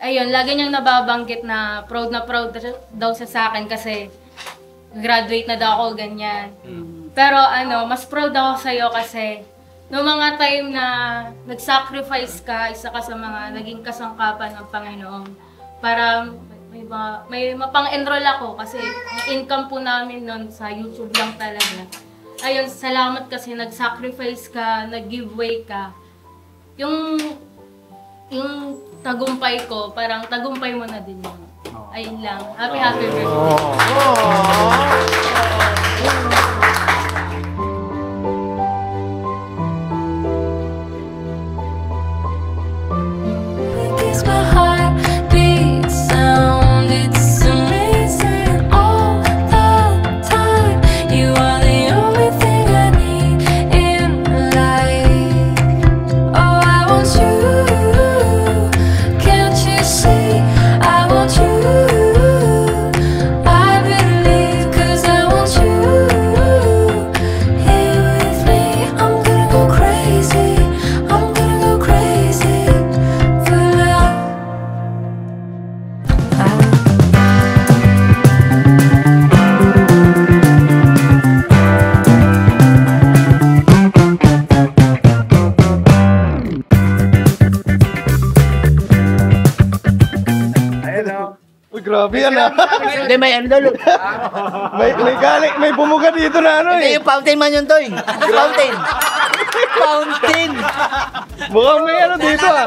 Ayun, lagi niyang nababanggit na proud daw siya sa akin kasi graduate na daw ako, ganyan. Pero mas proud ako sa'yo kasi noong mga time na nag-sacrifice ka, isa ka sa mga naging kasangkapan ng Panginoon para may mapang-enroll ako kasi ang income po namin noon sa YouTube lang talaga. Ayun, salamat kasi nag-sacrifice ka, nag-giveaway ka. Yung tagumpay ko, parang tagumpay mo na din yun. Ayun lang. Happy birthday. Grabe yan ah. Hindi, may ano daw. May galing, may bumuga dito na ano Hindi, eh. yung fountain man yun to eh. Fountain. Fountain. Mukhang may ano dito ah.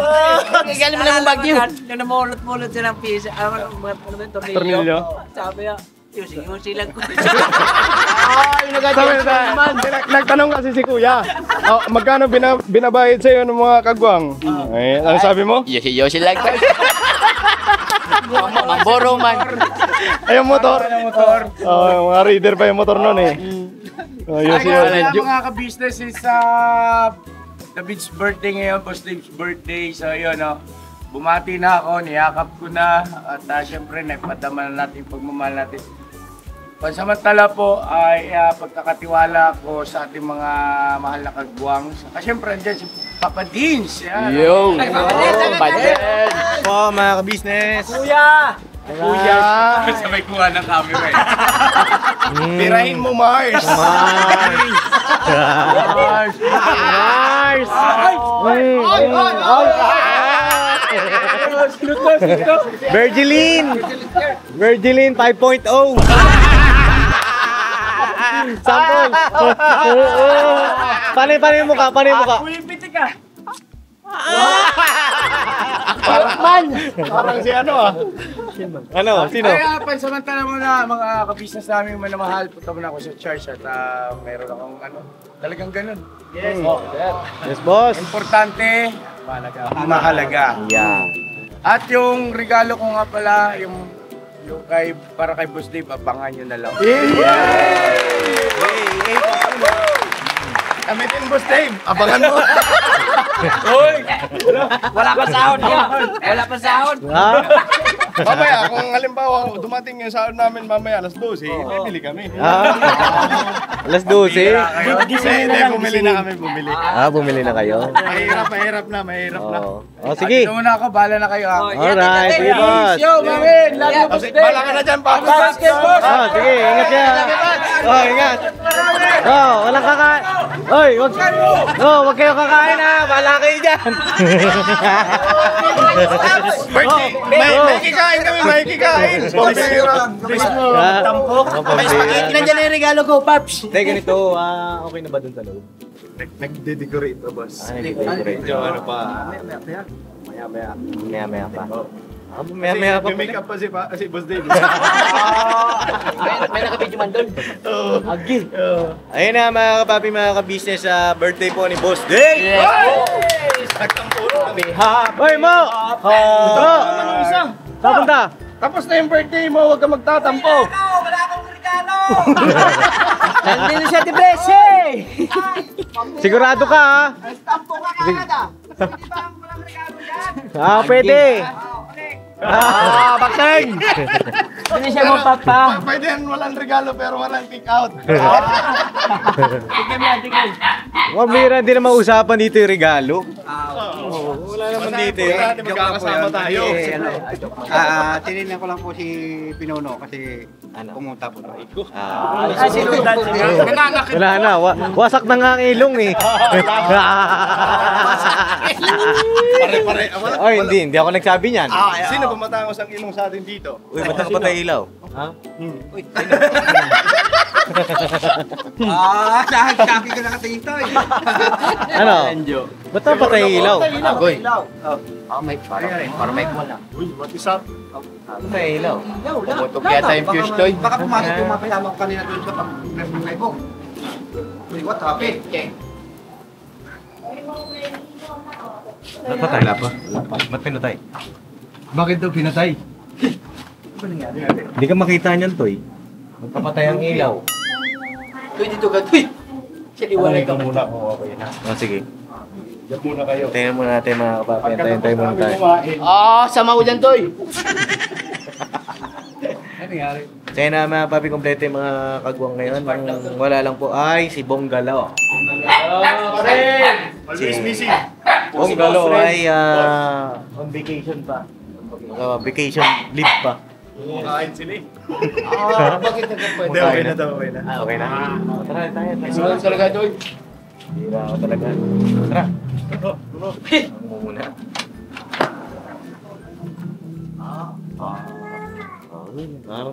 Galing mo lang yung bagyo. Nung namulot-mulot siya ng pisa, ano ba yung Tornilyo? Sabi niya, yung silang ko. Nagtanong kasi si Kuya, magkano binabayad sa'yo ng mga kagwang? Ay, ano sabi mo? Yoshi lang. Mamboro man. Ay, yung motor. Mga reader pa yung motor nun eh. Mga ka-business is David's birthday ngayon, Boss Dave's birthday. So yun, bumati na ako, niyakap ko na. At syempre, naipadama na natin yung pagmamahal natin. Pansamantala po ay pagkakatiwala ko sa ating mga mahal na kagwang. Saka syempre, andyan si Papa Dins. Yo! Papa Dins! Po, mga ka-business. Kuya! Sabay kuha ng camera eh. Tirahin mo, Mars! Virgilin 5.0. Sample. Paano yung mukha? Pulipiti ka! Parang si ano ah. Ano? Sino? Kaya pansamantala mo na mga ka-business namin manamahal. Punta mo na ako sa church at mayroon akong talagang ganun. Yes. Yes, boss. Importante, mahalaga. Yeah. At yung regalo ko nga pala, yung para kay Boss Dave, abangan nyo na lang. Kamitin, Boss Dave, abangan mo. Hoy! Wala pa sahod ka! Wala pa sahod! Mamaya, kung halimbawa dumating yung sahod namin mamaya alas 12, bibili kami. Alas 12? Hindi, bumili na kami, bumili. Bumili na kayo? Mahirap na. Sige. Dito muna ako, bahala na kayo. Alright, sige boss. Yo, mamin! Love you, Boss Dave! Bala ka na dyan, Papa. Sige, ingat ka. Ingat. Walang kakain. Wag kayo kakain ha. Bala kayo dyan. May kikain kami, may kikain. Tampok. May spaghetti na dyan yung regalo ko, Paps. Hindi, ganito. Okay na ba dun sa loob? Nag-decorate na, boss. Nag-decorate. Ano pa? Maya-maya pa. Maya-maya pa. May makeup pa si Boss Dave. May nakabidyo man doon. Agi. Ayun na mga kapapi, mga ka-business, birthday po ni Boss Dave! Nagtampuro kami. Hoy, Mo! Saan punta? Tapos na yung birthday mo, huwag ka magtatampo. Wala akong regalo! Nandito siya, Tiblese! Sigurado ka ha? Tampo ka kagad Hindi ba ang walang regalo yan? Pwede. Ulit! Bakseng! Hindi siya magpapa. Pwede yan, walang regalo pero walang kick out. Tingnan mo, tingnan. Mabira, hindi naman usapan dito yung regalo. Wala naman dito yun. Magkakasama tayo. Tinignan ko lang po si Pinuno kasi pumunta po doon. Sinundan siya. Wala na, wasak na nga ang ilong eh. Pare-pare. Oy, hindi ako nagsabi niyan. Sino ba matangos ang ilong sa atin dito? Uy, ba't nakapatay ilaw? Ha? Kaki ko nakatingin to eh. Ano? Ba't nakapatay ilaw? Agoy. Para may wala. Uy, what is up? Patay ilaw. Pumutok yata yung fuse to. Baka pumasok yung mga kasama ko kanina doon sa pag-reply ko. Uy, what happened? Ba't patay? Ba't pinatay? Bakit daw pinatay? Hindi ka makita niyan, Toy. Magpapatay ang ilaw. Uy, dito ka, uy. Siya iwalay ka muna kung okay na. Sige. Diyan muna kayo. Tingnan muna natin mga kapapi. Antayin muna tayo. Sama ko dyan, Toy. Kaya na mga papi, kompleto yung mga kagwang ngayon. Ang wala lang po ay si Bonggalo. Always missing. Bonggalo ay on vacation pa. Vacation leave pa. Kumakain sila eh. Bakit nagpapwede? Hindi, okay na daw, okay na. Okay na. Tara, tayo. Sunod talaga, Toy. Hira ako talaga. Tara. Ako muna.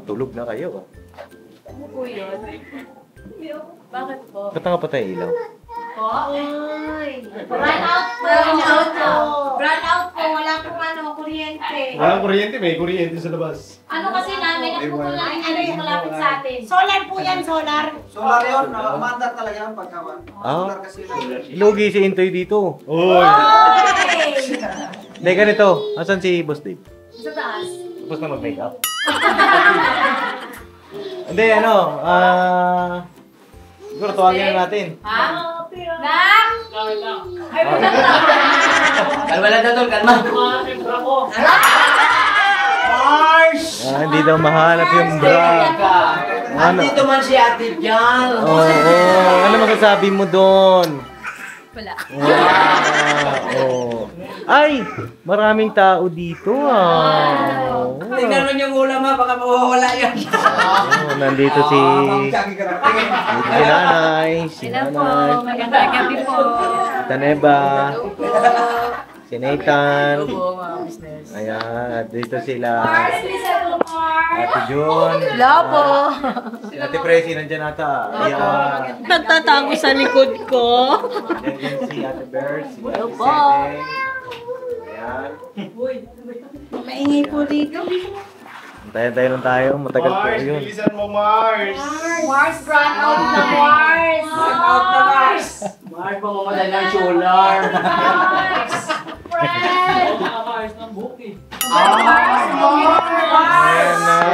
Tulog na kayo. Ano po yun? Bakit po? Ba't nakapatay ilaw? Oy! Run out po. Run out po. Run out po. Wala pong kuryente. Walang kuryente, may kuryente sa labas. Ano kasi namin, napupulan yung malapit sa atin. Solar po yan, solar. Solar yun. Mandar talaga yung pagkawan. Solar kasi Lugi si Intoy dito. Uy! Hindi, ganito. Asan si Boss Dave? Sa taas. Tapos na mag-makeup? Hindi, siguro tawagin na natin. Ha? Nak? Kalma lang, Tol. Kalma. Hindi daw mahanap yung bra. Ano? Andito man si Ate Jal. Oo. Ano masasabi mo doon? Wala. Oo. Ay! Maraming tao dito Tingnan mo yung ulam ha, baka mawawala yan. Nandito si Nanay. Si Hello po. Nanay. Magandang gabi po. Taneba. Si Nathan. Po, mga business. Ayan. At dito sila. Mars, listen to Mars. Ate Jun. Hello po. Si Ate Presi nandyan ata. Ayan. Nagtatago sa likod ko. Yan din si Ate Bear. Si Hello Ate po. Sete. Ayan. Maingay po dito. Antayin lang tayo. Matagal po Mars, yun. bilisan mo Mars! Mars, run out na Mars. Run out na Mars. Mars, mamamatay ng solar. Mars. Friend. Mars ng buki. Ayan na. Mars, naka.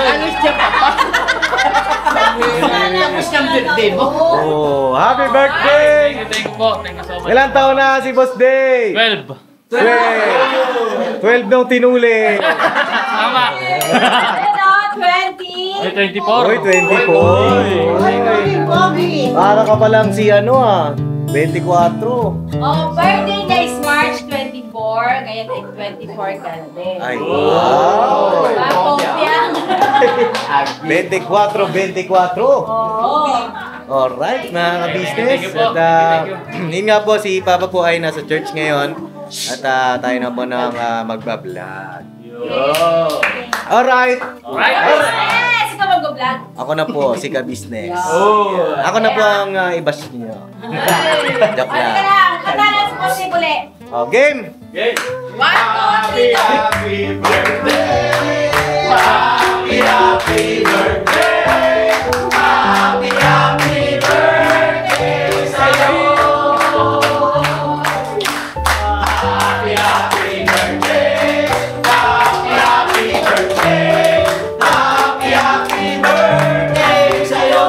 Alis siya pa. Tapos ng birthday mo. Oh, happy birthday! Thank you po. Thank you so much. Ilang taon na si Boss Day? 12. 12 nung tinuli. Tama. Ito, 20. May 24. Uy, 24. Para ka palang si 24. Oh, birthday niya is March 24. Ngayon ay 24 ka din. Ay, wow! Kopya. 24. Oo. Alright, mga ka-business. Thank you po. At Thank you. yun nga po, si Papa po ay nasa church ngayon. At tayo na po nang magbablog. Alright. Alright. Yes! Ikaw mag-vlog. Ako na po, si ka-business. Ako na po ang i-bash niyo. Joke Ano ka lang. lang? Katalas mo step ulit. Oh, game! 1, 2, 3, go! Happy birthday! Happy birthday! Happy birthday sa'yo! Happy birthday! Happy birthday! Happy birthday sa'yo!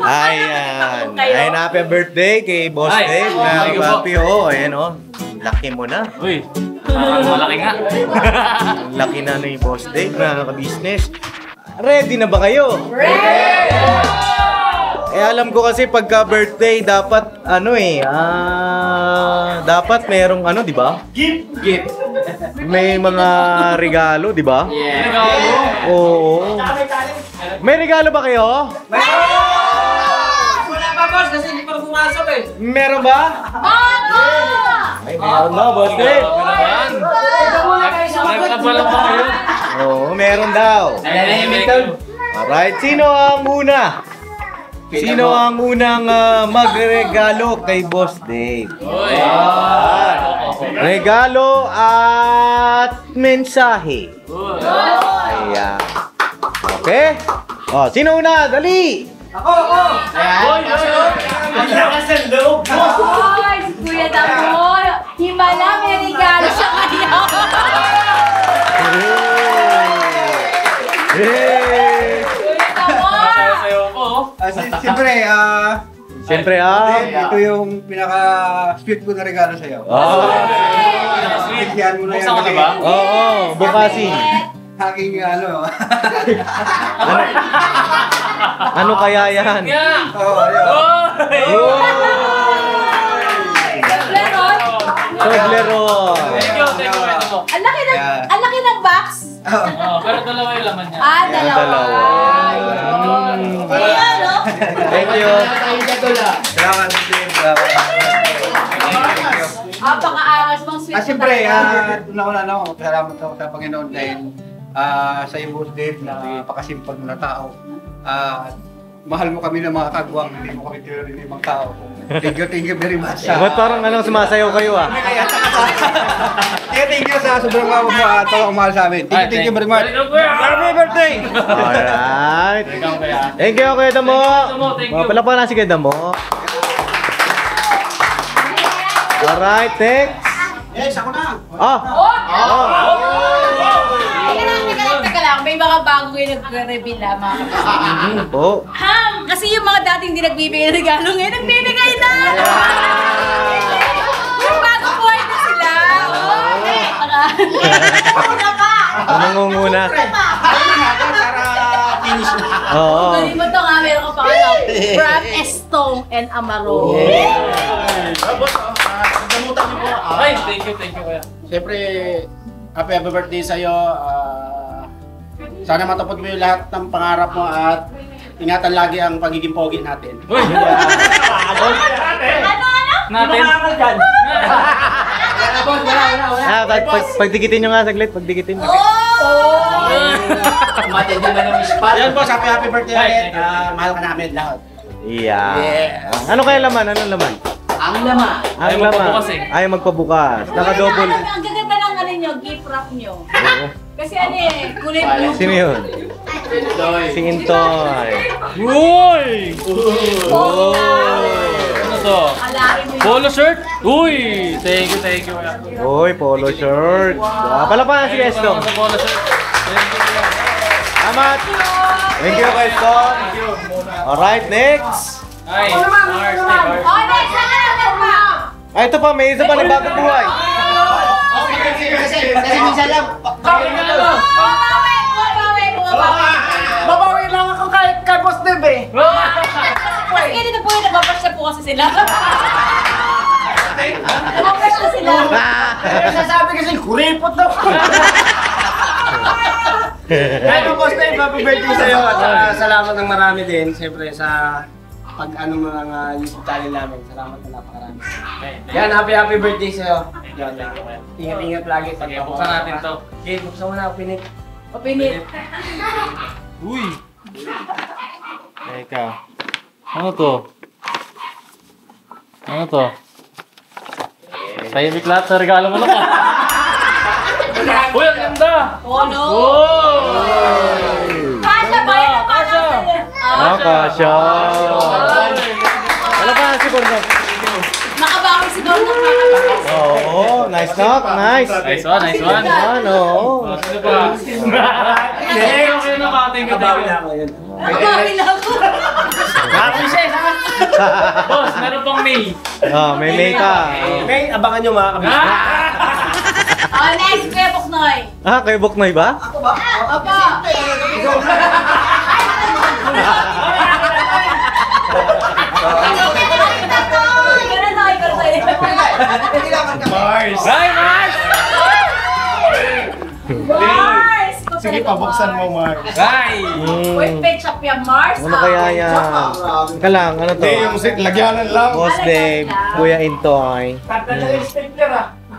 Ayan. Ayan, happy birthday kay Boss Dave. thank you po. Papi, oh, ayan, oh. Laki mo na. Uy, malaki nga. Laki na ni Boss Dave na ka-business. Ready na ba kayo? Eh, alam ko kasi pagka birthday, dapat, dapat merong di ba? Gift. May mga regalo, di ba? Yeah. Oo. May regalo ba kayo? Wala pa, boss, kasi hindi pa pumasok eh. Meron ba? Ay, meron na, Boss Dave. Nagkabala pa kayo. Oo, meron daw. Alright, sino ang una? Sino ang unang magregalo kay Boss Dave? Regalo at mensahe. Ayan. Okay? Oh, sino una? Dali! Boy, si Kuya Damo, himala, may regalo siya kanya. Hey! Kuya Damo! Sayo po. Siyempre, Siyempre, ito yung pinaka-sweet ko na regalo sa'yo. Bigyan mo na Buksan ko na ba? Oo, bukasin. Aking Ano kaya yan? Oo, Toblerone. Thank you po. Ang laki ng box. Pero dalawa yung laman niya. Dalawa. Dalawa. Ayan, no? Thank you. Salamat, Dave. Paka-angas mong sweet. Siyempre, una-una salamat ako sa Panginoon dahil sa iyo, Boss Dave, na napakasimpag na tao. Mahal mo kami ng mga kagwang, hindi mo kami tiro ng ibang tao. Thank you very much. Ba't parang sumasayaw kayo Thank you sa sobrang mahal sa amin. Thank you very much. Happy birthday! Alright. Thank you, Kuya Damo. Thank you. Palapakan na si Kuya Damo. Alright, next. Yes, ako na. Teka lang, may mga bago kayo nag-reveal mga kapatid. Oh. Kasi yung mga dating di nagbibigay ng regalo ngayon, nagbibigay na! Yung bago buhay na sila. Una pa! Nangunguna. Finish na. Oo. Galing mo ito nga, meron ka pa Brad Estong and Amaro. Gamutan niyo po. Ay, thank you kuya. Siyempre, happy birthday sa'yo. Sana matupad mo yung lahat ng pangarap mo at ingatan lagi ang pagiging pogi natin. Uy! Natin? Pagdikitin nyo nga saglit, pagdikitin. Matindi na ng spot. Yan po, happy birthday ulit. Mahal ka namin lahat. Yeah. Ano kaya laman? Anong laman? Ang laman. Ang Ayaw laman. magpabukas eh. Ayaw magpabukas. Naka-double. Ang gaganda ng nyo, gift wrap nyo. Kasi kulay blue. Sino yun? Si Intoy. Uy! Oh! Ano to? Alain mo yun. Polo shirt? Uy! Thank you kuya. Uy, polo shirt. Palapakan si Estong. Sa polo shirt. Thank you kuya. Salamat. Thank you, Estong. Alright, next. Ay, Mars. Next! Ano pa? Ay, ito pa, may isa pa na bagong buhay. Kasi minsan lang. Babawi lang ako kay Boss Dev eh. Kasi ganito po yung nagbabash na po kasi sila. Nagbabash na sila. Sasabi kasi kuripot daw. Pero Boss Dev, happy birthday sa'yo at salamat ng marami din. Siyempre sa pag-ano mo ng YouTube channel namin. Salamat na napakarami. Yan, happy birthday sa'yo. Ingat-ingat lagi. Sige, buksan natin to. Okay, buksan mo na, Pinit. Opinit. Uy! Teka. Ano to? Ano to? Tahimik lahat sa regalo mo lang ah. Uy, ang ganda! Oh no! Oh! Kasha ba yan? Kasha! Kasha! Wala pa si Borno. Nakabawi si Don ng Oo, nice knock, nice. Nice one, nice one. Ano? Oh, sino pa? Hindi, okay na ka. Thank you, thank you. Nakabawi lang ako. Boss, meron pang May. May ka. May, abangan nyo mga kabisnes. Oh, next, Kuya Buknoy. Kayo Buknoy ba? Opo. Mars! Hi, Mars! Mars! Sige, pabuksan mo, Mars. Hi! Uy, page up yan, Mars. Ano kaya yan? Teka lang, ano to? Hindi, yung lagyanan lang. Boss Dave, Kuya Intoy.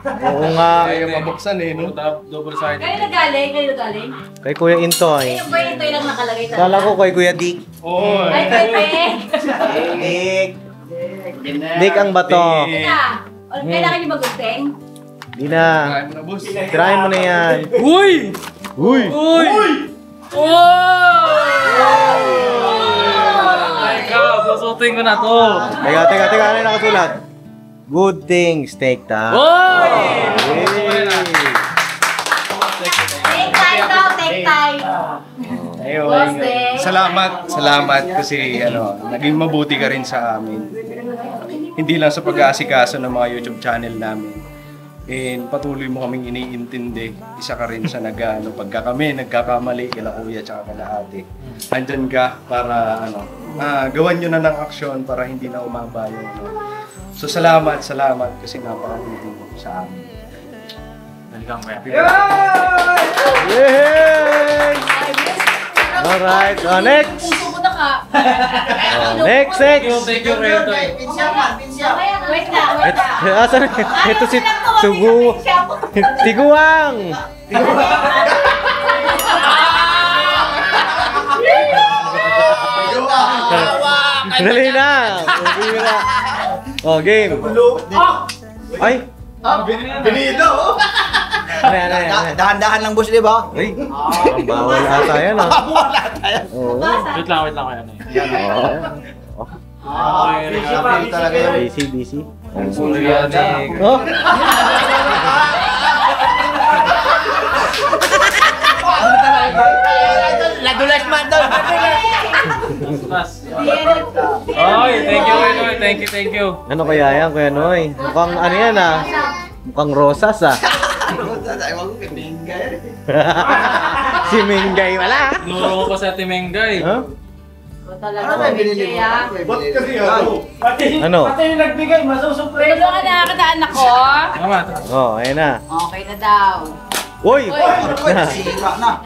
Oo nga. Kaya mabuksan eh, no? Double sided. Kayo nagaling? Kayo nagaling? Kay Kuya Intoy. Ayun ba ito lang nakalagay talaga? Kala ko kay Kuya Dick. Oo. Ay, Peng! Dick. Dick ang bato. Teka, kailangan niyo mag-uteng? Di na. Kaya mo na, boss. Tirahin mo na yan. Uy! Uy! Uy! Wow! Teka, susutin ko na to. Teka. Ano yung nakasulat? Good things take time. Uy! Take time daw, take time. Boss Dave. Salamat kasi naging mabuti ka rin sa amin. Hindi lang sa pag-aasikaso ng mga YouTube channel namin. And patuloy mo kaming iniintindi. Isa ka rin sa pagka kami nagkakamali kila kuya tsaka kila ate. Andyan ka para gawan nyo na ng aksyon para hindi na umaba yung So salamat kasi napakatulong mo sa amin. Welcome, kuya. Yay! Alright, next! Puso ko na ka. Next! Thank you, Reto. Wait na. Asan? Ito si Sugu. Tiguang! Dali na! Game! Ay! Binido! Ano? Dahan-dahan lang, boss, di ba? Ay! Ang bawal ata yan ah. Oo. Wait lang, kuya. Ano Busy. yun? Oh! Nadulas man daw. Oy, thank you. Ano kaya yan, Kuya Noy? Mukhang ano yan ah. Mukhang rosas ah. Si Mingay wala. Nuro ko pa sa Ate Mengay. Huh? Talaga, binili ah. Ba't kasi Ano? Tulungan na kita, anak ko. Tama. Oh, ayan na. Okay na daw. Uy! Sira na.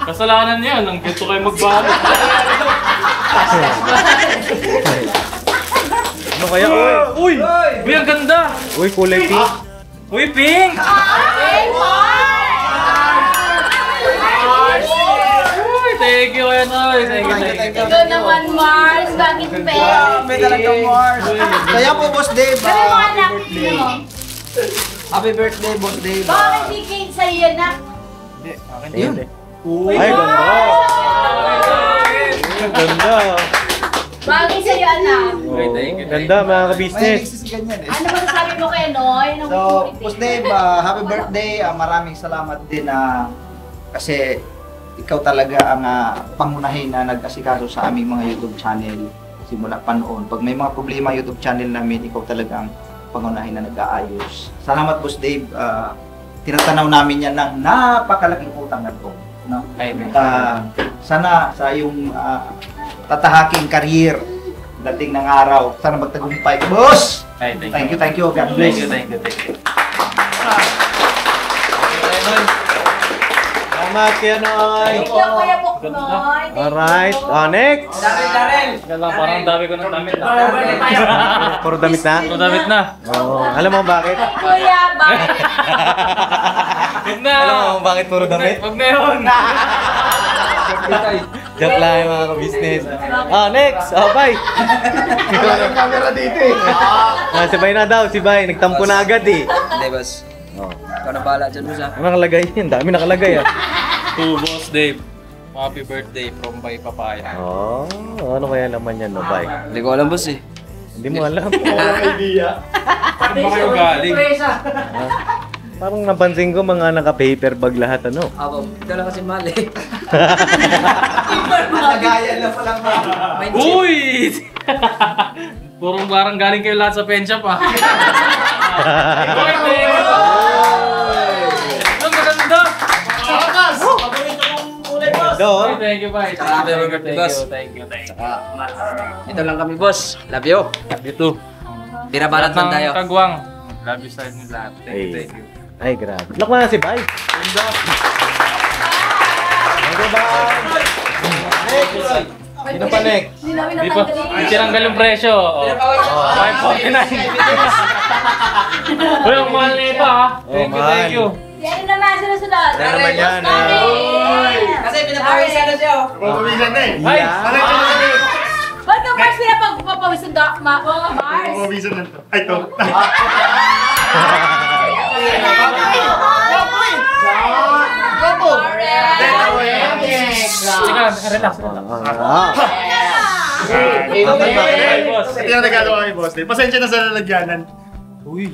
Kasalanan niya, nang gusto kayo magbalo. Ano kaya? Uy! Uy, ang ganda! Uy, kulay pink. Uy, pink! Ay, Uy, thank you, Kuya Noy. Thank you. ikaw naman, Mars. Bakit pera? May talagang Mars. Kaya po, boss Dave. Sabi mo, anak. Ano? Happy birthday, boss Dave. Bakit di cake sa'yo, anak? Ayun. Ay, ganda. Ay, ganda. Bagay sa'yo, anak. Uy, thank you. Ganda, mga ka-business. Ano ba sabi mo kay Noy? Nung So, boss Dave, happy birthday. Maraming salamat din kasi ikaw talaga ang pangunahin na nag-asikaso sa aming mga YouTube channel simula pa noon. Pag may mga problema YouTube channel namin, ikaw talaga ang pangunahin na nag-aayos. Salamat, boss Dave. Tinatanaw namin yan ng napakalaking utang na to. No? Sana sa iyong tatahaking career dating ng araw, sana magtagumpay. Boss! Ay, Thank you. God bless. Thank you. Salamat, Kuya Noy. Thank you, Kuya Buknoy. Alright, next. Kala, parang dami ko ng damit na. Puro damit na? Puro damit na. Oo. Alam mo bakit? Kuya, bakit? Huwag na! Alam mo kung bakit puro damit? Huwag na yun! Joke lang yung mga ka-business. Next! Bye! Wala yung camera dito eh. Si Bay na daw, si Bay. Nagtampo na agad eh. Hindi, boss. Ikaw na bahala dyan, boss, ha? Ano nakalagay? Ang dami nakalagay ah. To Boss Dave. Happy birthday from Bay Papaya. Ano kaya naman yan, no, Bay? Hindi ko alam, boss, eh. Hindi mo alam. Saan ba kayo galing? Parang napansin ko mga naka-paper bag lahat, ano? Ikaw lang kasi mali. Nagayan na palang Uy! Purong parang galing kayo lahat sa pen shop, ah. Ang maganda! Do. Thank you, Bay. Thank you. Ito lang kami, boss. Love you. Love you too. Pinabalat lang tayo. Kagwang. Love you sa inyo lahat. Thank you. Ay, grabe. Look mo na si Bay. Thank you, Bay. Sino pa next? Di pa. Tinanggal yung presyo. 549. Uy, ang mahal na ito, ha? Thank you. Yan naman sunod. Ano naman yan? Kasi pinapawisan na siya. Pumawisan na eh. Ay! Ba't ka Mars pinapagpapawisan ka? Mars? Pumawisan na to. Ay, to. Relax. Ito yung regalo ko kay Boss Dave. Pasensya na sa lalagyanan. Uy.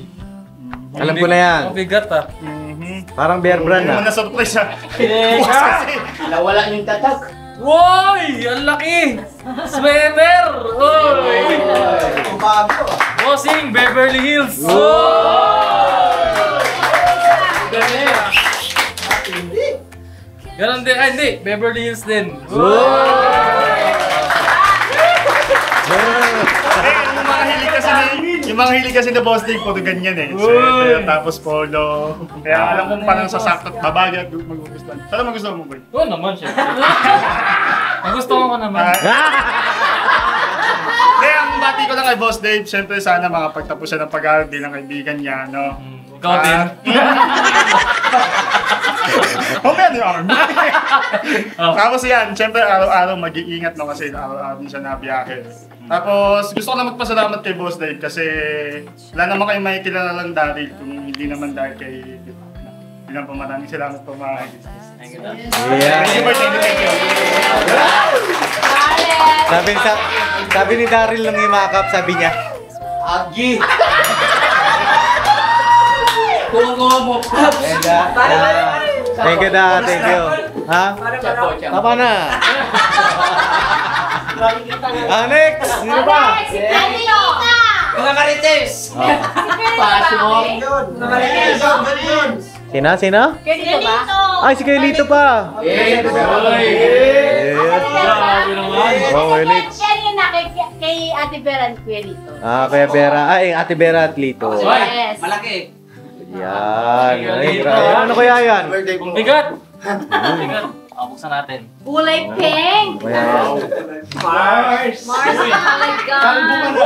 Alam ko na yan. Mabigat, ah. Parang bear brand Hindi mo ah. na surprise siya. Nawala yung tatak. Woy! Ang laki! Sweater! Uy! Umago. Bossing, Beverly Hills! Ganon din, hindi, Beverly Hills din. Yung mga hilig kasi na Boss Dave, puro ganyan eh. Sweater, tapos polo. Kaya alam kong parang sasaktot, babagay at magugustuhan. Sana magustuhan mo, boy. Oo naman, syempre. Ang gusto ko naman. Kaya ang bati ko lang kay Boss Dave, syempre sana makapagtapos siya ng pag-aaral din ng kaibigan niya, no? Ikaw din. Mamaya na yung arm. Tapos yan, syempre araw-araw mag-iingat no kasi araw-araw din siya nabiyahe. Tapos gusto ko na magpasalamat kay Boss Dave kasi wala naman kayo may kilala lang dahil kung hindi naman dahil kay hindi naman po maraming salamat po mga business. Thank you. Thank you. Sabi ni Daryl lang imakap, sabi niya. Agi. Kuha mo. Thank you, Da. Thank you. Ha? Tama na. Next! Sino ba? Mga marites! Sina? Ganito ba? Ay, si Kailito pa. Grabe naman. Ulit. Yan yun na kay Ate Vera and Kuya Lito. Kuya Vera. Ay, Ate Vera at Lito. Yes. Malaki. Yan. Ay, grabe. Ano kaya yan? Bigat! Bigat. Buksan natin. Kulay pink. Wow. Mars talaga.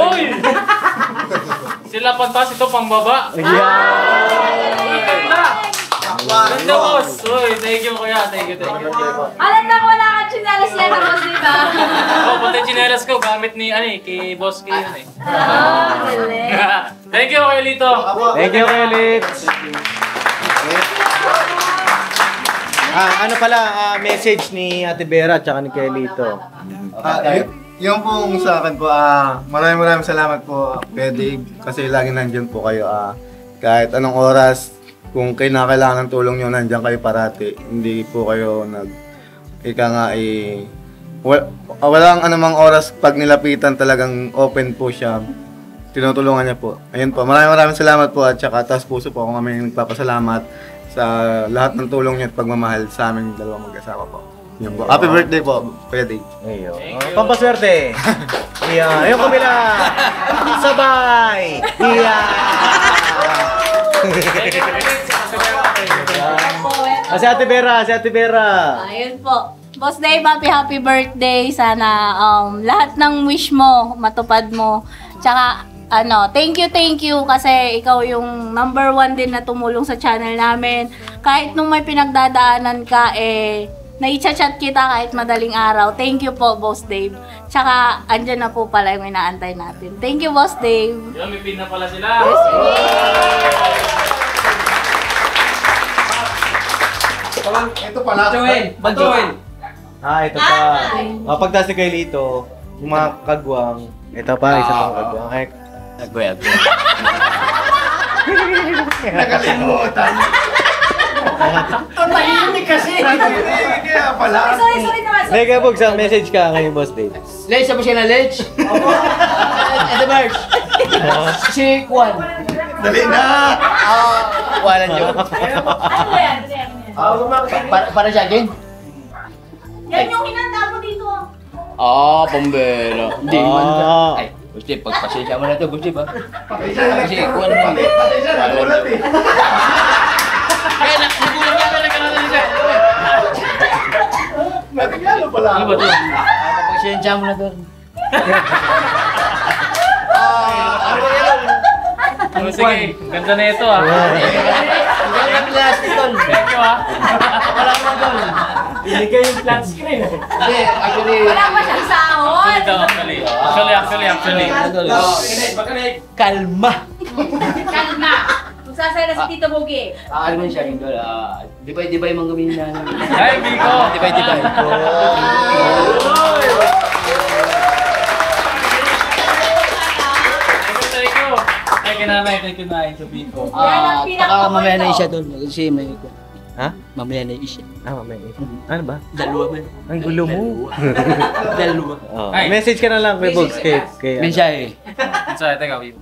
Uy! Sila pantas ito pambaba. Ganda! Ganda, boss! Uy, thank you kuya. Thank you. Alam na wala ka chinelas yan na boss, di ba? Pati chinelas ko gamit ni kay boss kayo yun eh. Galing. Thank you kuya Lito. Thank you, Kuya Litz. Ano pala, message ni Ate Vera at saka ni Kuya Lito. Yung pong sa akin po, maraming salamat po, Kuya Dave, kasi lagi nandiyan po kayo. Kahit anong oras, kung kailangan ng tulong nyo, nandiyan kayo parati. Hindi po kayo walang anumang oras pag nilapitan, talagang open po siya. Tinutulungan niya po. Ayun po, maraming salamat po at saka taas puso po kung kami nagpapasalamat sa lahat ng tulong niyo at pagmamahal sa aming dalawang mag-asawa po. Yun po. Happy birthday po, Kuya Dave. Ayo. Pampaswerte. Iya, yung kabila. Sabay. Iya. Si Ate Vera. Ayun po. Boss Dave, happy birthday. Sana lahat ng wish mo, matupad mo. Tsaka thank you kasi ikaw yung number 1 din na tumulong sa channel namin. Kahit nung may pinagdadaanan ka, nai-chat kita kahit madaling araw. Thank you po, Boss Dave. Tsaka, andyan na po pala yung inaantay natin. Thank you, Boss Dave. Yun, may pin na pala sila. Yes, ito pala. Joel. Ito pa. Pagtas ni Kailito, yung mga kagwang. Ito pa, isa pang kagwang. Agway. Nakalimutan. Ang tahimik kasi. Kaya pala. Sorry naman. Mega Bogs, ang message ka ngayon, Boss Dave. Ledge, sabos ka na, Ledge? Ito, Marge. Si Juan. Dali na. Walan yun. Ano yan? Para sa akin? Yan yung hinanda mo dito. Pambera. Hindi man. Ay, Gusti, pagpasensya mo na ito, Gusti ba? Kasi Juan naman. Nagulat eh. Kaya nagulat ka talaga natin siya. Natigalo pala. Ano ba ito? Pagpasensya mo na ito. Sige, ganda na ito Ang plastic tol. Thank you Wala naman tol. Binigay yung flat screen. Hindi, actually. Wala pa siyang sahod. Actually. Kalma. Kalma. Kung sasaya na si Tito Bogie. Ano man siya yung tol. Dibay mga gamin na. Ay, Biko. Dibay. Thank you na sa Biko. Baka mamaya na siya doon. Kasi may ko. Ha? Mamaya na siya. Mamaya. Ano ba? Dalawa man. Ang gulo mo. Dalawa. Ay. Message ka na lang kay Bogs. Mensahe. Mensahe, teka, Biko.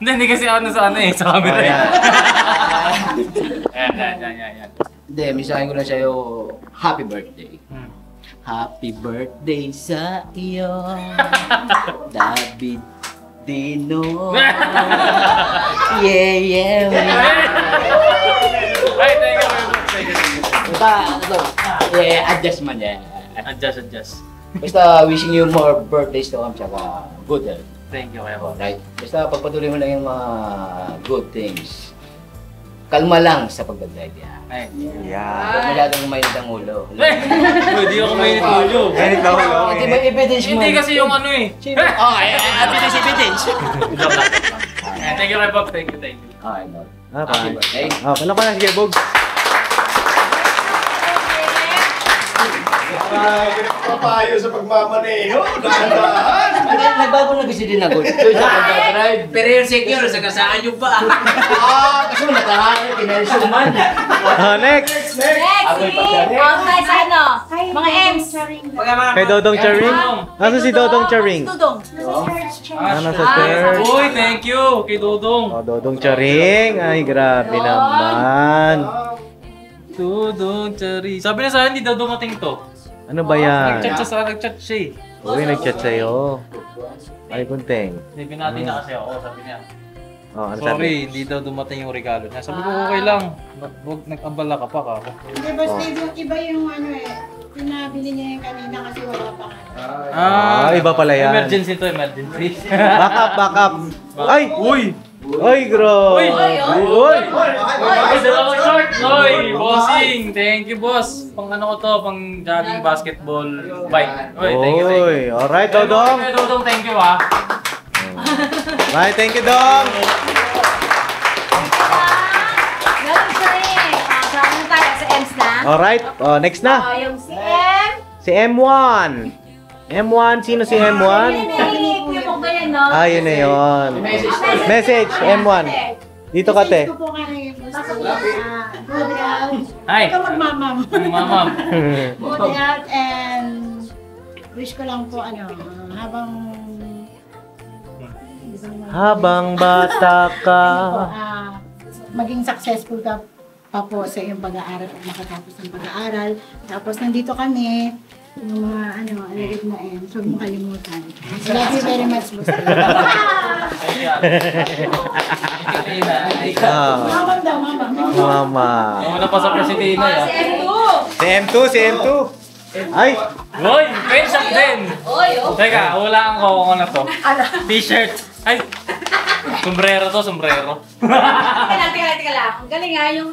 Hindi kasi sa camera eh. Yan. Hindi, mensahe ko lang sa'yo, happy birthday. Happy birthday sa iyo, David Dino. Yeah. Ay, thank you. Adjust man yan. Adjust. Basta wishing you more birthdays to come, tsaka good health. Thank you, Kuya Bob. Right? Basta pagpatuloy mo lang yung mga good things. Kalma lang sa pagdadrive yan. Ay. Huwag masyadong mainit ang ulo. Hindi ako mainit ulo. Mainit na ulo. Hindi ba evidence mo? Hindi kasi yung ano eh. Evidence. Thank you, Kuya Bob. Thank you. Okay, no. Happy birthday. Pala pa na sige, Bogs. Papayo sa pagmamaneho. Dahan-dahan. Nagbago na kasi din ako. Pero yung secure, sa kasaan yung pa. Kasi nakahanap, kinalsuman. Next. Outside sa ano? Mga M's. Kay Dodong Charing. Nasa si Dodong Charing? Dudong. Nasa church. Uy, thank you kay Dodong. Dodong Charing. Ay, grabe naman. Dodong Charing. Sabi na sa akin, hindi daw dumating to. Ano ba yan? Nag-chat siya eh. Uy, nag-chat sa'yo. Ay, kunteng. Hindi, binati na kasi ako, sabi niya. Ano Sorry, hindi daw dumating yung regalo niya. Sabi ko, okay lang. Huwag nag-abala ka pa ka. Hindi, basta yung iba yung pinabili niya yung kanina kasi wala pa. Iba pala yan. Emergency to, emergency. Back up. Ay! Uy! Uy, bro! Uy! Dalawang short! Uy! Bossing! Thank you, boss! Pang ano ko to, pang jogging basketball bike. Uy, thank you. Alright, Dodong! Dodong, thank you ah! Bye, thank you, Dong! Galing siya eh. Saan na tayo sa M's na? Alright, next na. Yung si M. Si M1. M1, sino si M1? Kuya Pog na yan, no? Yun na yun. Message, M1. Dito ka, te. Ito po kami. Good health. Hi! Ikaw magmamam. Mamam. Good health and wish ko lang po Habang bata ka. Maging successful ka pa po sa iyong pag-aaral at makatapos ng pag-aaral. Tapos nandito kami, yung mga alagad na so huwag mo kalimutan. Love you very much, Boss. Mama daw, mama. Mama. Muna pa sa Presidina yan. Si M2. Si M2. Ay! Uy, pension din. Oy, oh. Teka, hulaan ko kung ano to. T-shirt. Ay! Sombrero to, sombrero. Teka lang. Ang galing nga yung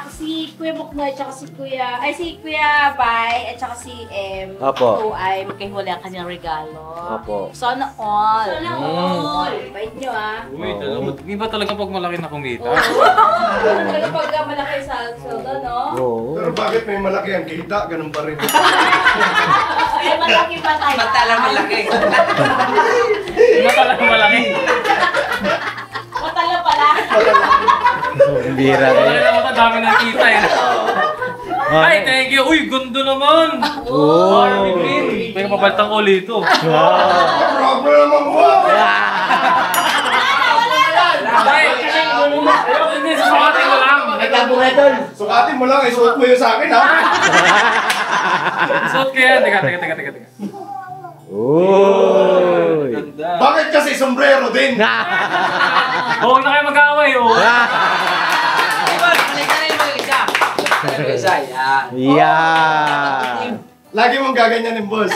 si Kuya Buknoy at saka si Kuya Bay at saka si Apo. Ito ay magkahuli ang kanyang regalo. Apo. Sana all. Sana all. Bait nyo Uy, hindi ba talaga pag malaki na kumita? Talaga pag malaki sa saldo, no? Oo. Pero bakit may malaki ang kita? Ganun pa rin. Ay, malaki pa tayo. Matalang malaki. Matalang malaki. Matala pala. Ang bira Wala kayo. naman ang dami ng kita eh. Ay, thank you. Uy, ganda naman. Oo. Army green. May kapapalitan ko ulit ito. Problem naman mo! Hindi, susukatin ko lang. Sukatin mo lang, isuot mo yun sa akin ha? Suot ko yan. Teka. Uy! Bakit kasi sombrero din? Huwag na kayo mag-away, oh. Isa, yan. Yeah! Lagi mong gaganyanin, boss.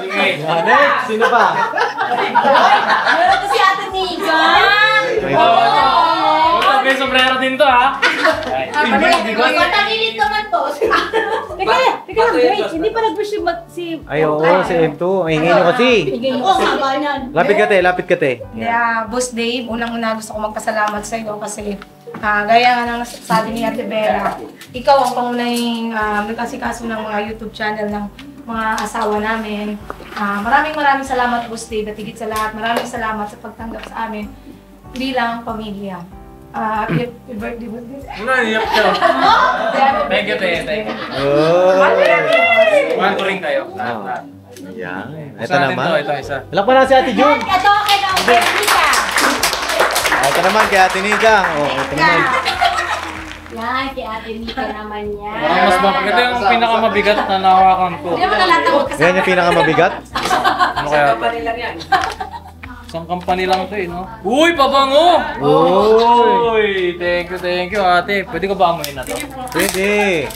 Sige. Next! Sino pa? Meron to si Ate Nika. May sombrero din to, ha? Matakilit naman to. Teka lang, wait. Hindi pa nag-wish si... Ay, oo, si M2. Ay, hingin nyo kasi. Oo, haba niyan. Lapit ka te. Yeah, Boss Dave, unang-una gusto ko magpasalamat sa iyo kasi gaya nga ng sabi ni Ate Vera, ikaw ang pangunahing nag-asikaso ng mga YouTube channel ng mga asawa namin. Maraming salamat, Boss Dave, at higit sa lahat, maraming salamat sa pagtanggap sa amin bilang pamilya. Happy birthday, Boss Dave. Naiyak siya. Thank you, te. Thank you. Oh! Mahal ko rin kayo. Yan. Ito Isa natin naman. to, ito isa. Wala pa na si Ate Jun. Ito, kay na Nika. Ito naman kay Ate Nika. Oh, ito naman. Yan, kay Ate Nika naman yan. Parang mas mabigat. Ito yung pinakamabigat na nahawakan ko. Hindi naman nalatawag ka sa Yan yung pinakamabigat. Ano kaya? Isang company lang ito eh, no? Uy, pabango! Uy! Thank you, ate. Pwede ko ba amuhin na to? Pwede.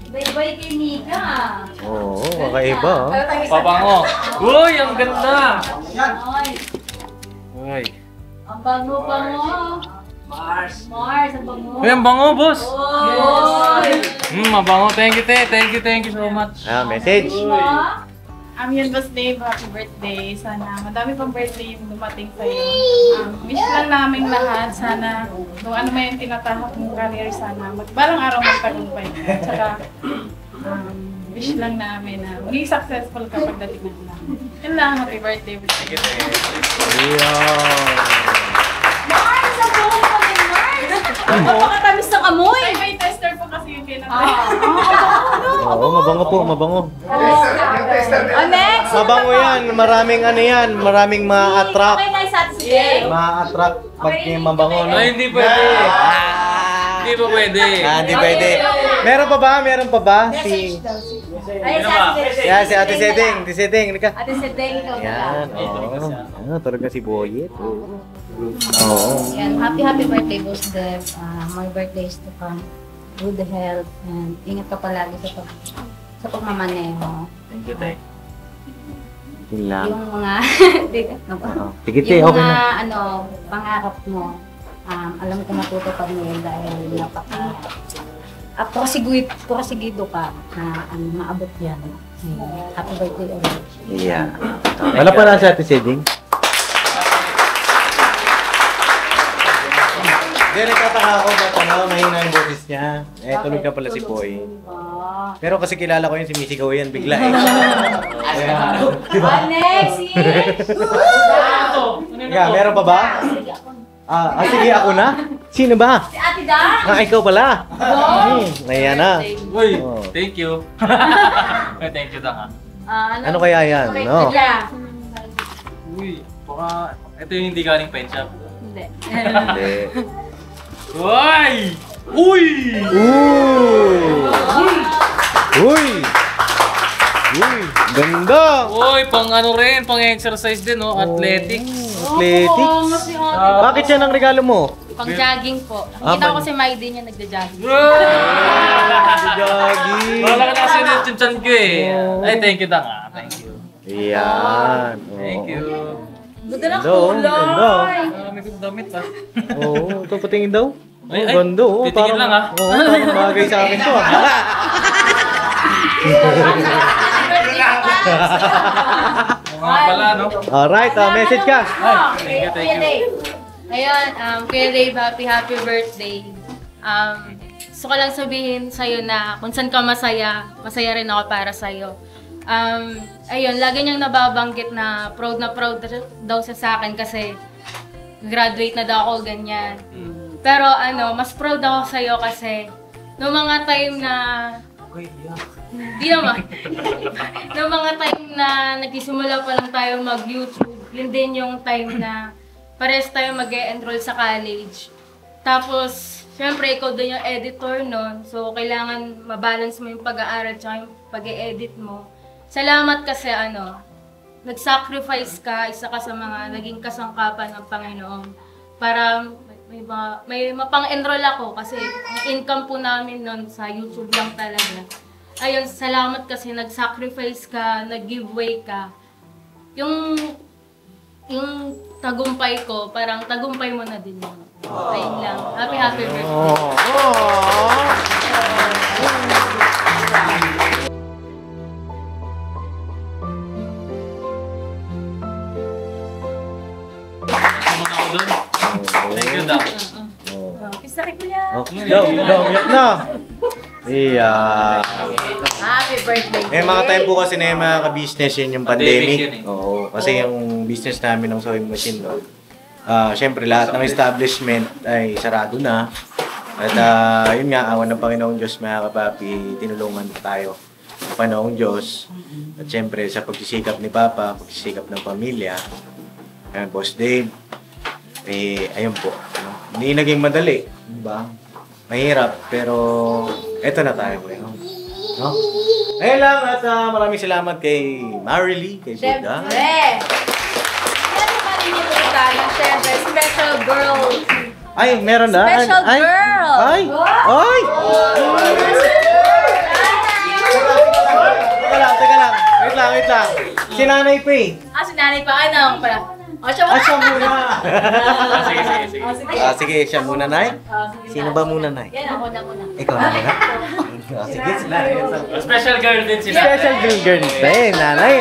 Bye-bye kay Nika. Oo, kakaiba. Pabango. Uy, ang ganda! Ay, Uy. ang bango-bango. Mars, ang bango. Uy, ang bango, boss! Oy! Mabango. Thank you, te. Thank you so much. Message. Yun, Boss Dave, happy birthday. Sana madami pang birthday yung dumating sa'yo. Wish lang namin lahat, sana kung ano man yung tinatahak mong career, sana balang araw magtagumpay. Tsaka, wish lang namin na maging successful ka pagdating ng namin. Yun lang, happy birthday, Boss Dave. Mars, ang bango pa rin, Mars! Napakatamis ng amoy! May tester po kasi yung pinatay. Oo, mabango po, mabango. Next! Mabango yan, maraming ma-attract. Okay, nice at sige. Ma-attract pag yung mabango, no? Ay, hindi pwede. Hindi pa pwede. Hindi pwede. Meron pa ba? Si... Ay, Yan, si Ate Seding. Ate Seding, halika. Ate Sedeng, ikaw na Yan, oo. Talaga si Boyet. Oo. Yan, happy birthday, Boss Dev. More birthdays to come. Good health and ingat ka palagi sa pagmamaneho. Thank you, te. Yun lang. Yung mga Sige, te, yung okay mga na. pangarap mo, alam ko matutupad mo yun dahil porasigido ka na maabot yan. Happy birthday ulit. Yeah. Wala pa lang si Ate Seding. Hindi, nagtataka ako ba't mahina yung boses niya. Tulog na pala si Boy. Pero kasi kilala ko yun, sumisigaw yan bigla eh. Next! Meron pa ba? Sige, ako na? Sino ba? Si Ate Da! Ikaw pala. Nahiya na. Uy, thank you. Thank you, Dang. Ano kaya yan? No? Uy, baka ito yung hindi galing pen shop. Hindi. Hindi. Uy! Uy! Uy! Uy! Ganda! Uy, pang ano rin, pang exercise din, no? Athletics. Athletics? Bakit yan ang regalo mo? Pang jogging po. Ah, Nakita ko kasi Maide niya nagja-jogging. Jogging. Wala ka na kasi yung chan ko eh. Ay, thank you da nga. Thank you. Yan. Thank you. Ganda ng Ganda, oh. kulay. Ganda. Marami kong damit ah. Oo, ito patingin daw. Ay, Oh, ganda. Oh, titingin lang ah. Oo, parang bagay sa akin to ah. Mga pala, no? Alright, message ka. Thank you. Ayun, Kuya Dave, happy birthday. Gusto ko lang sabihin sa'yo na kung saan ka masaya, masaya rin ako para sa'yo. Ayun, lagi niyang nababanggit na proud daw siya sa akin kasi graduate na daw ako, ganyan. Pero mas proud ako sa'yo kasi noong mga time na di naman. Noong mga time na nagsisimula pa lang tayo mag-YouTube, yun din yung time na pares tayo mag-e-enroll sa college. Tapos, syempre, ikaw din yung editor nun. So, kailangan mabalance mo yung pag-aaral at yung pag-e-edit mo. Salamat kasi nag-sacrifice ka, isa ka sa mga naging kasangkapan ng Panginoon. Para may mapang-enroll ako kasi ang income po namin nun sa YouTube lang talaga. Ayun, salamat kasi nag-sacrifice ka, nag-giveaway ka. Yung tagumpay ko, parang tagumpay mo na din yun. Ayun lang. Happy birthday. Thank you, Doc. Kisaki ko yan. Umiyak na. Iya. Happy birthday. Mga time po kasi na yung mga ka-business yun yung pandemic. Pandemic yun eh. Oo, kasi yung business namin ng sewing machine doon. Siyempre lahat ng establishment ay sarado na. At yun nga, awan ng Panginoong Diyos mga kapapi, tinulungan tayo ng Panginoong Diyos. At siyempre sa pagsisikap ni Papa, pagsisikap ng pamilya. Ayan, Boss Dave. Ayun po. Hindi naging madali. Diba? Mahirap, pero eto na tayo ngayon. No? Ayun lang at maraming salamat kay Marilee, kay Buddha. Siyempre, special girl. Ay, meron na? Special girl. Ay! Ay! Teka lang. Wait lang. Si Nanay pa eh. Si nanay pa. Ay, naman pala. Siya muna. Sige. Sige, siya muna, Nay. Sino ba muna, Nay? Yan, ako na muna. Ikaw na muna. Sige, si Nanay. Special girl din si Special girl din, Nanay.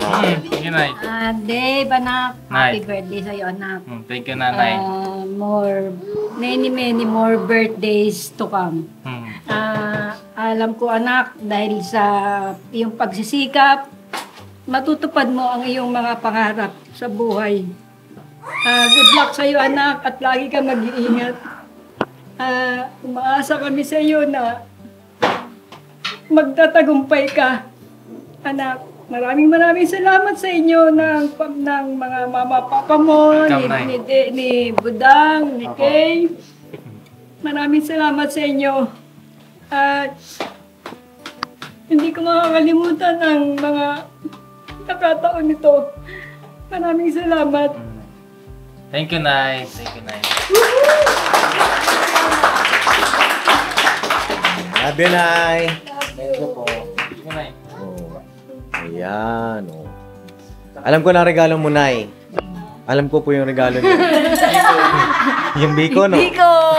Thank you, Nay. Dave, anak, happy Nay. birthday sa'yo, anak. Thank you, Nanay. Many more birthdays to come. Alam ko, anak, dahil sa iyong pagsisikap, matutupad mo ang iyong mga pangarap sa buhay. Good luck sa iyo, anak, at lagi kang mag-iingat. Umaasa kami sa iyo na magtatagumpay ka. Anak, maraming salamat sa inyo ng mga mama-papa mo, ni Budang, ni Kay. Maraming salamat sa inyo. Hindi ko makakalimutan ang mga nakataon nito. Maraming salamat. Thank you, Nay. Thank you, Nay. Love you, Nay. Thank you po. Thank you, Nay. Ayan, Alam ko na regalo mo, Nay. Alam ko po yung regalo niyo. Yung biko, no? Biko!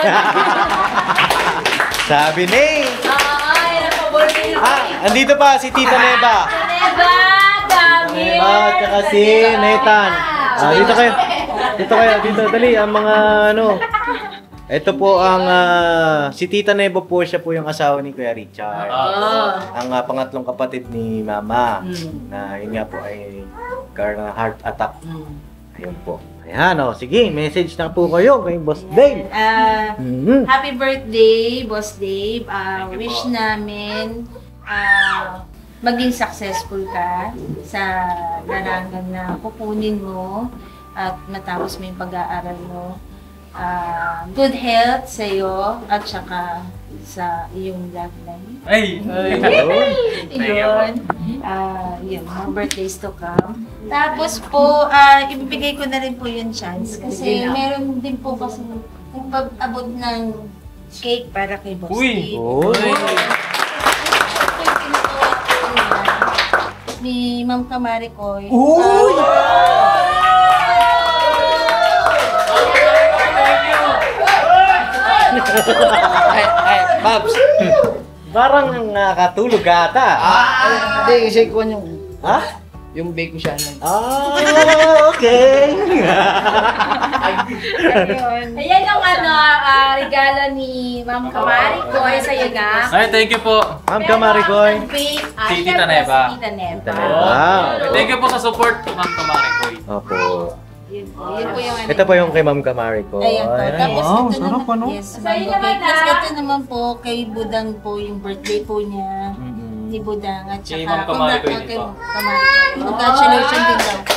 Sabi ni! Ay, napaborito nyo. Andito pa si Tita Neba. Neba! Dami! Neba, tsaka si Nathan. Dito kayo. Dito, dali. Ang mga, ito po ang, si Tita Neba po, siya po yung asawa ni Kuya Richard. Ang pangatlong kapatid ni Mama. Na yun nga po ay heart attack. Ayun po. Ayan, sige, message na po kayo kay Boss Dave. Happy birthday, Boss Dave. Wish namin maging successful ka sa larangan na kukunin mo at matapos mo yung pag-aaral mo. good health sa'yo at saka sa iyong love life. Ay! Yun. Yun, mga birthdays to come. Tapos po, ibibigay ko na rin po yung chance kasi meron din po kasi nagpag-abot ng cake para kay Boss Steve. Ni Ma'am Kamarikoy. Uy! Babs, parang nakatulog ka ata. Hindi, kasi ko yung... Ha? Yung bake ko siya. Okay. Ayan ang regalo ni Ma'am Kamarikoy sa'yo na. Ay, thank you po. Ma'am Kamarikoy. Si Tita Neva. Tita Neva. Thank you po sa support, Ma'am Kamarikoy. Opo. Yun po yung Ito pa yung kay Ma'am Kamarikoy. Ayan po. Tapos ito sarap naman, yes, mango cake. Tapos ito naman po, kay Budang po, yung birthday po niya. Ni Budang at Si saka Ma'am Kamarikoy kay dito. Kamarikoy. Congratulations din daw po.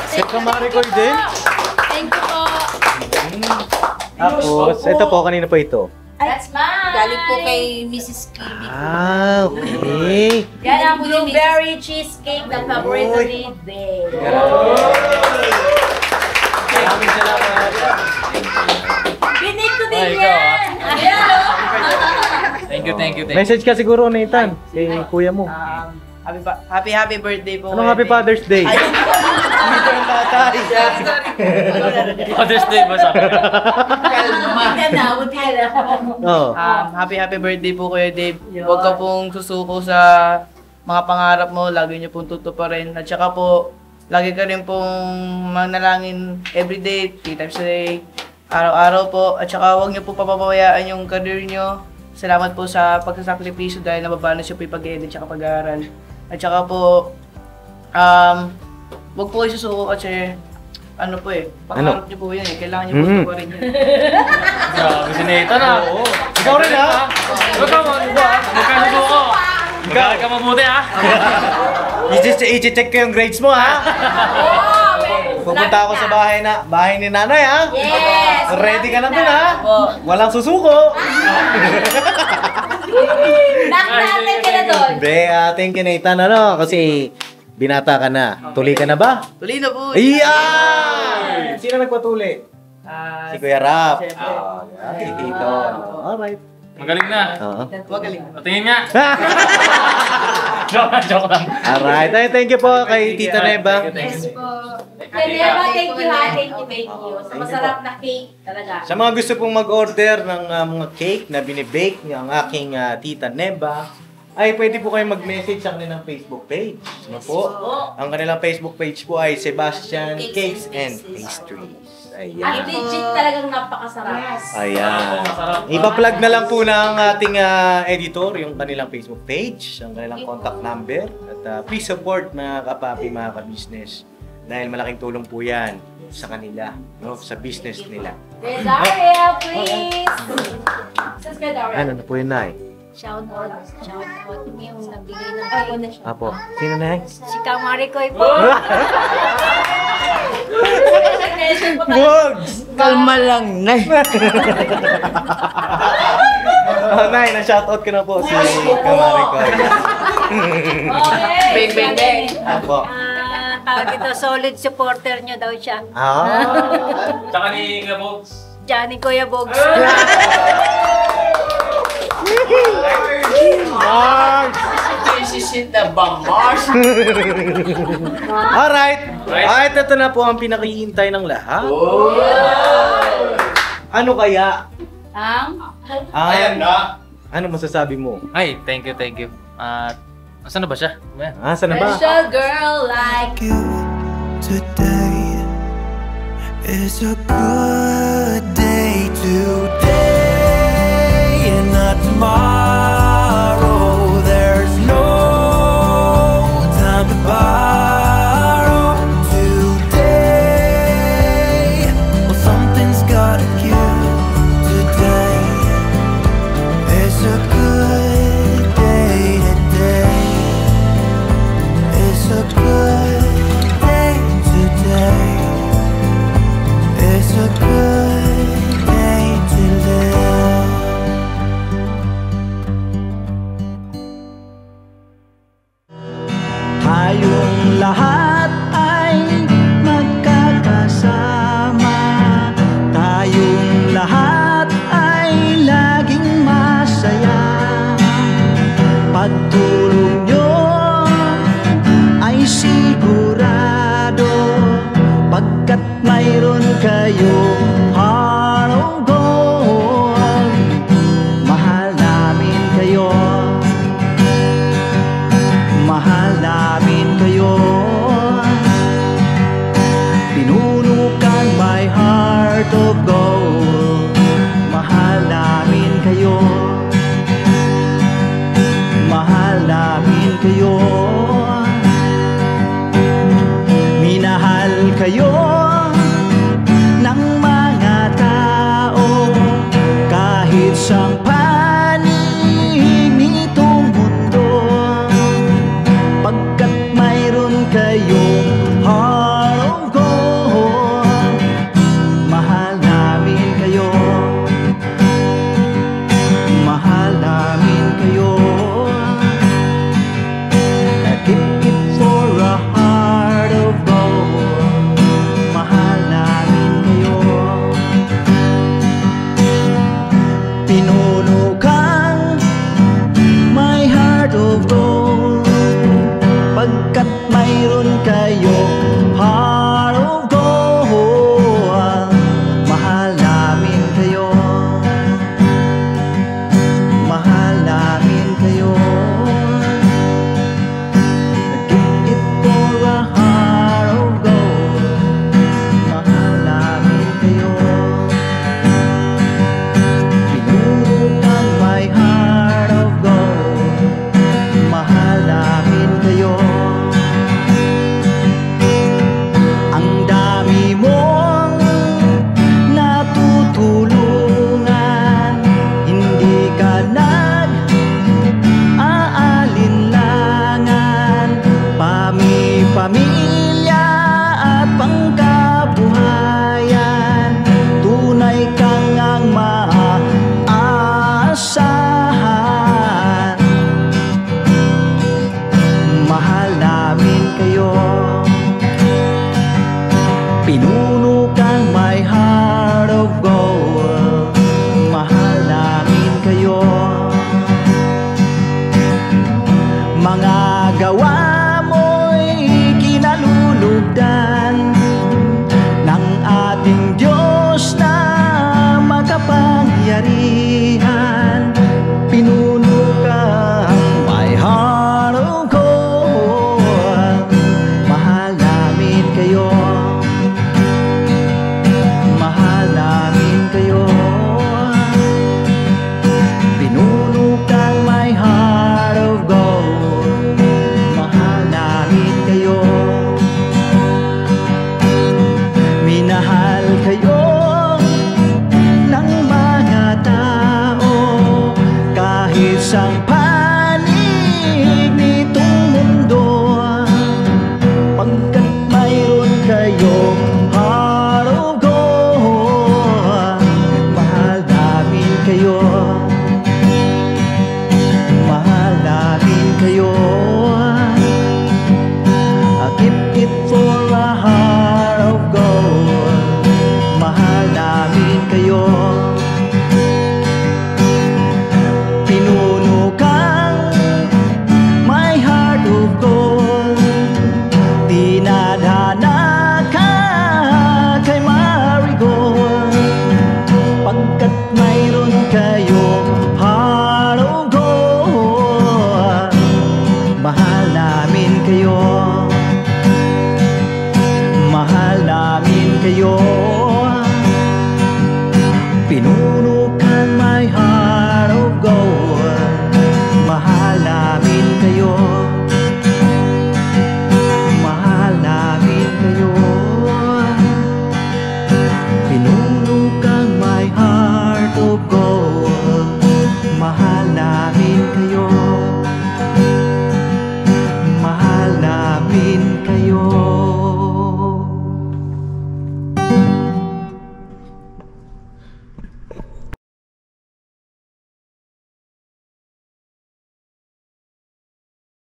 Si Kamarikoy din? Thank you po. Tapos, ito po, kanina po ito. That's mine. Galing po kay Mrs. Kibi. Okay. Yan ang blueberry cheesecake na paborito ni Dave. Maraming salamat. Binig ko din Ay, ikaw, yan. Ayan o. Thank you. Message ka siguro, Nathan, kay kuya mo. Happy birthday po. Anong happy Father's Day? Dito yung tatay. Father's Day ba sa akin? Happy birthday po Kuya Dave. Huwag ka pong susuko sa mga pangarap mo. Lagi niyo pong tutuparin. At saka po, lagi ka rin pong manalangin everyday, 3 times a day, araw-araw po. At saka huwag niyo po papabayaan yung career niyo. Salamat po sa pagsasakripisyo dahil nababanas niyo po yung pag-edit at pag-aaral. At saka po, huwag po kayo susuko kasi pangarap niyo po yun eh. Kailangan niyo po tuparin yan. Grabe si Nathan ah. Ikaw rin ha? Huwag ka susuko. Mag-aaral ka mabuti ah. I-check ko yung grades mo ha? Pupunta ako sa bahay ni nanay ha? Yes! Ready ka na dun ha? Walang susuko. Nakanatin ka na doon. Hindi, thank you Nathan kasi binata ka na. Tuli ka na ba? Tuloy na po. Iyan! Sino nagpatuli? Si Kuya Rap. Si Tito. Alright. Magaling na. Magaling. Patingin nga. Joke lang. Alright. Thank you po kay Tita Neva. Yes po. Neva, thank you ha. Thank you. Sa masarap na cake talaga. Sa mga gusto pong mag-order ng mga cake na binibake ng aking Tita Neva, ay pwede po kayo mag-message sa kanilang Facebook page. Ano po? Ang kanilang Facebook page po ay Sebastian Cakes and Pastries. Ayan. At legit talagang napakasarap. Ayan. Ipa-plug na lang po ng ating editor yung kanilang Facebook page, ang kanilang contact number. At please support mga kapapi, mga ka-business. Dahil malaking tulong po yan sa kanila, no? Sa business nila. Daryl, please! Subscribe, Daryl. Ano na po yun, Nay? Shout out yung nagbigay ng ako na siya. Apo. Sino, Nay? Si Kamarikoy po. Wag! Kalma lang, Nay. Nay, na-shoutout ko na po si Kamarikoy. Okay. Bang. Apo. Tawag ito, solid supporter nyo daw siya. Tsaka ni Kuya Bogs. Diyan ni Kuya Bogs. Mars! Alright! Alright, ito na po ang pinakihintay ng lahat. Ano kaya? Ayan na! Ano masasabi mo? Ay, thank you. Asan na ba siya? Asan na ba? Special girl like you. Today is a good day today and not tomorrow. There's no time to borrow today. Well, something's gotta give today. It's a good day today. It's a good day today. It's a good lahat ay magkakasama, tayong lahat ay laging masaya. Pagtulong nyo ay sigurado, pagkat mayroon kayong heart of gold. Mahal namin kayo, mahal namin kayo. Pinuno kang my heart of gold. Mahal namin kayo, mahal namin kayo. Minahal kayo ng mga tao kahit sang panig nitong mundo, pagkat mayroon kayong heart of gold. Mahal namin kayo, mahal namin kayo. Keep it for a heart of gold. Mahal namin kayo. Pinuno kang my heart of gold, pagkat mayroon kayong heart of gold. Mahal namin kayo, mahal namin kayo. Give it for a heart of gold. Mahal namin kayo. Pinuno kang my heart of gold. Mahal namin kayo. Ang dami mong natutulungan, hindi ka nag-aalinlangan. Pamilya at pangkabuhayan, tunay kang ang maaasahan. Mahal namin kayo, pinuno kang my heart of gold. Mahal namin kayo. Mga gawa